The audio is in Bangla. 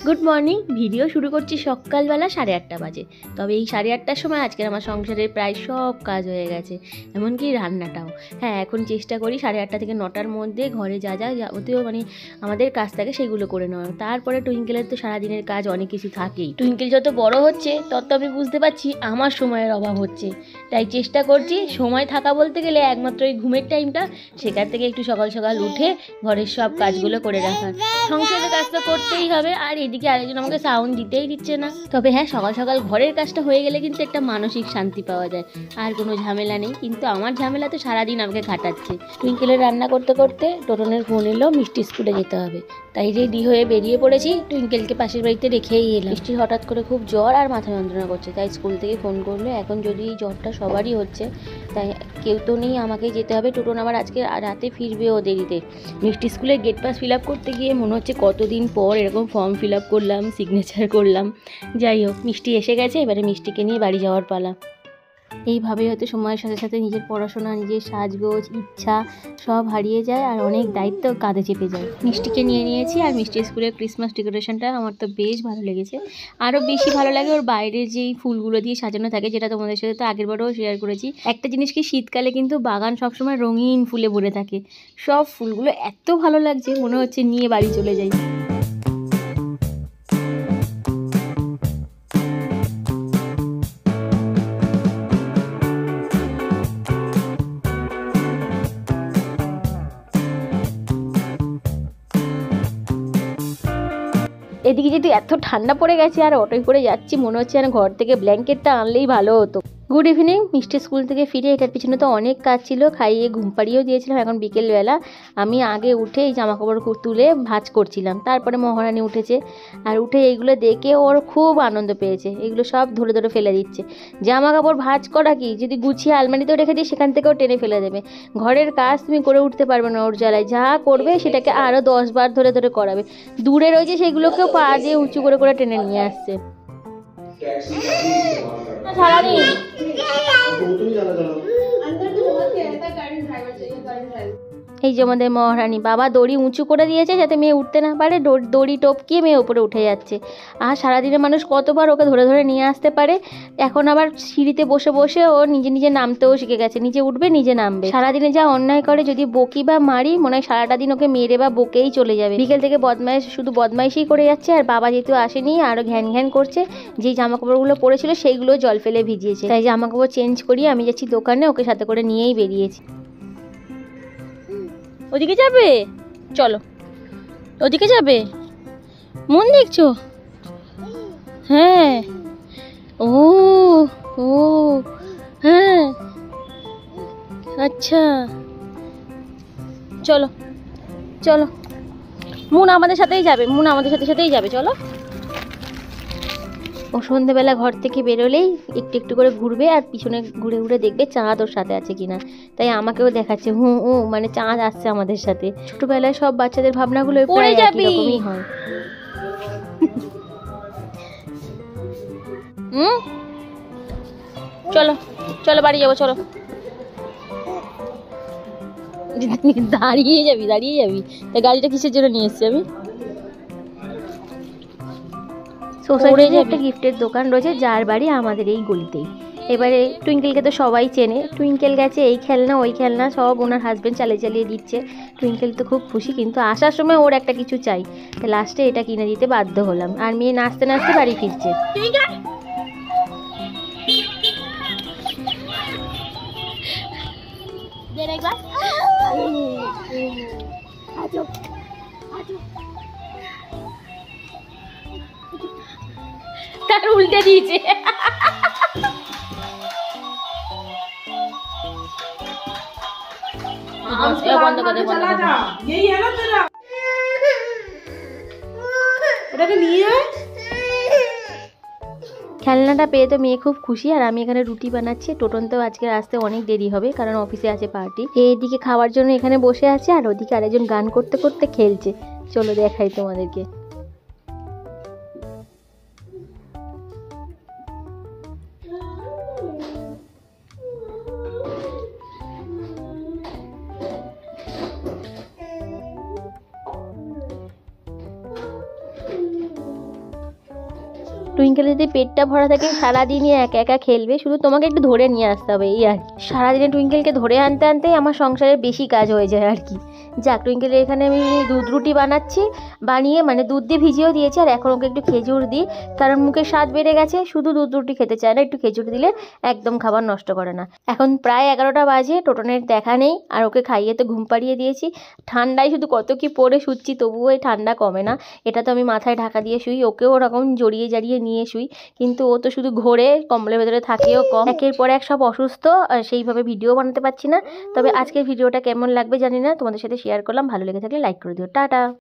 Good morning. ভিডিও শুরু করছি সকালবেলা 8:30 বাজে। তবে এই 8:30টার সময় আজকের আমার সংসারের প্রায় সব কাজ হয়ে গেছে, এমনকি রান্নাটাও। হ্যাঁ, এখন চেষ্টা করি 8:30 থেকে 9টার মধ্যে ঘরে যা যা যাবতীয় আমাদের কাজ থাকে সেগুলো করে নেওয়া। তারপরে টুইঙ্কেলের তো সারাদিনের কাজ অনেক কিছু থাকেই। টুইঙ্কেল যত বড় হচ্ছে তত আমি বুঝতে পারছি আমার সময়ের অভাব হচ্ছে। তাই চেষ্টা করছি সময় থাকা বলতে গেলে একমাত্র এই ঘুমের টাইমটা, সেখান থেকে একটু সকাল সকাল উঠে ঘরের সব কাজগুলো করে রাখার। সংসারের কাজ তো করতেই হবে, আর এদিকে আরেকজন আমাকে সাউন্ড দিতেই দিচ্ছে না। তবে হ্যাঁ, সকাল সকাল ঘরের কাজটা হয়ে গেলে কিন্তু একটা মানসিক শান্তি পাওয়া যায়, আর কোনো ঝামেলা নেই। কিন্তু আমার ঝামেলা তো সারাদিন আমাকে খাটাচ্ছে। টুইঙ্কেলের রান্না করতে করতে টোটনের ফোন এলো, মিষ্টি স্কুলে যেতে হবে। তাই রেডি হয়ে বেরিয়ে পড়েছি। টুইঙ্কেলকে পাশের বাড়িতে রেখেই এলাম। মিষ্টির হঠাৎ করে খুব জ্বর আর মাথা যন্ত্রণা করছে, তাই স্কুল থেকে ফোন করলো। এখন যদি এই জ্বরটা সবারই হচ্ছে, তাই কেউ তো নেই, আমাকেই যেতে হবে। টোটন আবার আজকে রাতে ফিরবে ও দেরিতে। মিষ্টি স্কুলের গেট পাস ফিল আপ করতে গিয়ে মনে হচ্ছে কতদিন পর এরকম ফর্ম ফিল আপ করলাম, সিগনেচার করলাম। যাই হোক, মিষ্টি এসে গেছে, এবারে মিষ্টিকে নিয়ে বাড়ি যাওয়ার পালা। এইভাবেই হয়তো সময়ের সাথে সাথে নিজের পড়াশোনা, নিজের সাজগোজ, ইচ্ছা সব হারিয়ে যায়, আর অনেক দায়িত্ব কাঁধে চেপে যায়। মিষ্টিকে নিয়ে নিয়েছি, আর মিষ্টি স্কুলের ক্রিসমাস ডেকোরেশনটা আমার তো বেশ ভালো লেগেছে। আরও বেশি ভালো লাগে ওর বাইরের যেই ফুলগুলো দিয়ে সাজানো থাকে, যেটা তোমাদের সাথে তো আগেরবারও শেয়ার করেছি। একটা জিনিস কি, শীতকালে কিন্তু বাগান সবসময় রঙিন ফুলে ভরে থাকে। সব ফুলগুলো এত ভালো লাগছে, মনে হচ্ছে নিয়ে বাড়ি চলে যাই। এদিকে যদি এত ঠান্ডা পড়ে গেছে আর অটোয় করে যাচ্ছি, মনে হচ্ছে যেন ঘর থেকে ব্ল্যাঙ্কেটটা আনলেই ভালো হতো। Good evening. মিষ্টি স্কুল থেকে ফিরে এটার পিছনে তো অনেক কাজ ছিল, খাইয়ে ঘুম পাড়িয়েও দিয়েছিলাম। এখন বিকেলবেলা আমি আগে উঠে এই জামাকাপড় তুলে ভাঁজ করছিলাম, তারপরে মহারানী উঠেছে, আর উঠে এইগুলো দেখে ওর খুব আনন্দ পেয়েছে। এগুলো সব ধরে ধরে ফেলে দিচ্ছে। জামা কাপড় ভাঁজ করা কি, যদি গুছিয়ে আলমারিতেও রেখে দিই সেখান থেকেও টেনে ফেলে দেবে। ঘরের কাজ তুমি করে উঠতে পারবে না ওর জ্বালায়। যা করবে সেটাকে আরও 10 বার ধরে ধরে করাবে। দূরে রয়েছে সেগুলোকেও পা দিয়ে উঁচু করে করে টেনে নিয়ে আসছে সারাদিন। এই যে আমাদের মহারানী, বাবা দড়ি উঁচু করে দিয়েছে যাতে মেয়ে উঠতে না পারে, দড়ি টপকিয়ে মেয়ে উপরে উঠে যাচ্ছে। আর সারাদিনে মানুষ কতবার ওকে ধরে ধরে নিয়ে আসতে পারে। এখন আবার সিঁড়িতে বসে বসে ও নিজে নিজে নামতেও শিখে গেছে, নিজে উঠবে নিজে নামবে। সারাদিনে যা অন্যায় করে, যদি বকি বা মারি মনে হয় সারাটা দিন ওকে মেরে বা বকেই চলে যাবে। বিকেল থেকে শুধু বদমাইশই করে যাচ্ছে, আর বাবা যেহেতু আসেনি আরও ঘ্যান ঘ্যান করছে। যেই জামাকাপড়গুলো পরেছিল সেইগুলো জল ফেলে ভিজিয়েছে, তাই জামাকাপড় চেঞ্জ করিয়ে আমি যাচ্ছি দোকানে, ওকে সাথে করে নিয়েই বেরিয়েছি। ওদিকে যাবে? চলো, ওদিকে যাবে? মন দেখছো? হ্যাঁ। ও ও হ্যাঁ, আচ্ছা, চলো চলো। মুন আমাদের সাথেই যাবে, সাথেই যাবে, চলো। ও সন্ধ্যেবেলা ঘর থেকে বেরোলেই একটু একটু করে ঘুরবে, আর পিছনে ঘুরে ঘুরে দেখবে চাঁদ ওর সাথে আছে কিনা। তাই আমাকেও দেখাচ্ছে, মানে চাঁদ আসছে আমাদের সাথে। ছোটবেলায় সব বাচ্চাদের ভাবনাগুলো প্রায় একই রকমই হয়। চলো চলো, বাড়ি যাবো, চলো। দাঁড়িয়ে যাবি তা গাড়িটা কিসের জন্য নিয়ে এসছি আমি? সোসাইটিতে একটা গিফটের দোকান রয়েছে, যার বাড়ি আমাদের এই গলিতেই। এবারে টুইঙ্কেলকে তো সবাই চেনে। টুইঙ্কেল গেছে এই খেলনা ওই খেলনা সব ওনার হাজব্যান্ড চালিয়ে দিচ্ছে। টুইঙ্কেল তো খুব খুশি, কিন্তু আসার সময় ওর একটা কিছু চাই। লাস্টে এটা কিনে দিতে বাধ্য হলাম, আর মেয়ে নাচতে নাচতে বাড়ি ফিরছে। তার উল্টে দিয়েছে। বন্ধ করে খেলনাটা পেয়ে তো মেয়ে খুব খুশি, আর আমি এখানে রুটি বানাচ্ছি। টোটন তো আজকে আসতে অনেক দেরি হবে, কারণ অফিসে আছে পার্টি। এইদিকে খাওয়ার জন্য এখানে বসে আছে, আর ওদিকে আরেকজন গান করতে করতে খেলছে। চলো দেখাই তোমাদেরকে। টুইঙ্কেলের যদি পেটটা ভরা থাকে সারাদিনই একা একা খেলবে, শুধু তোমাকে একটু ধরে নিয়ে আসতে হবে এই আর কি। সারাদিনে টুইঙ্কেলকে ধরে আনতে আনতেই আমার সংসারের বেশি কাজ হয়ে যায় আর কি। যাক, টুইঙ্কেলের এখানে আমি দুধ রুটি বানাচ্ছি, বানিয়ে মানে দুধ দিয়ে ভিজিয়েও দিয়েছি, আর এখন ওকে একটু খেজুর দিই, কারণ মুখের স্বাদ বেড়ে গেছে, শুধু দুধ রুটি খেতে চায় না, একটু খেজুর দিলে একদম খাবার নষ্ট করে না। এখন প্রায় 11টা বাজে, টোটনের দেখা নেই, আর ওকে খাইয়ে তো ঘুম পাড়িয়ে দিয়েছি। ঠান্ডায় শুধু কত কি পরে শুচ্ছি, তবুও এই ঠান্ডা কমে না। এটা তো আমি মাথায় ঢাকা দিয়ে শুই, ওকেও ওরকম জড়িয়ে জাড়িয়ে নিয়ে শুই, কিন্তু ও তো শুধু ঘোরে, কম্বলের ভেতরে থাকেও কম। একের পর এক সব অসুস্থ, আর সেইভাবে ভিডিও বানাতে পারছি না। তবে আজকের ভিডিওটা কেমন লাগবে জানি না, তোমাদের সাথে শেয়ার করলাম। ভালো লেগে থাকলে লাইক করে দিও। টাটা।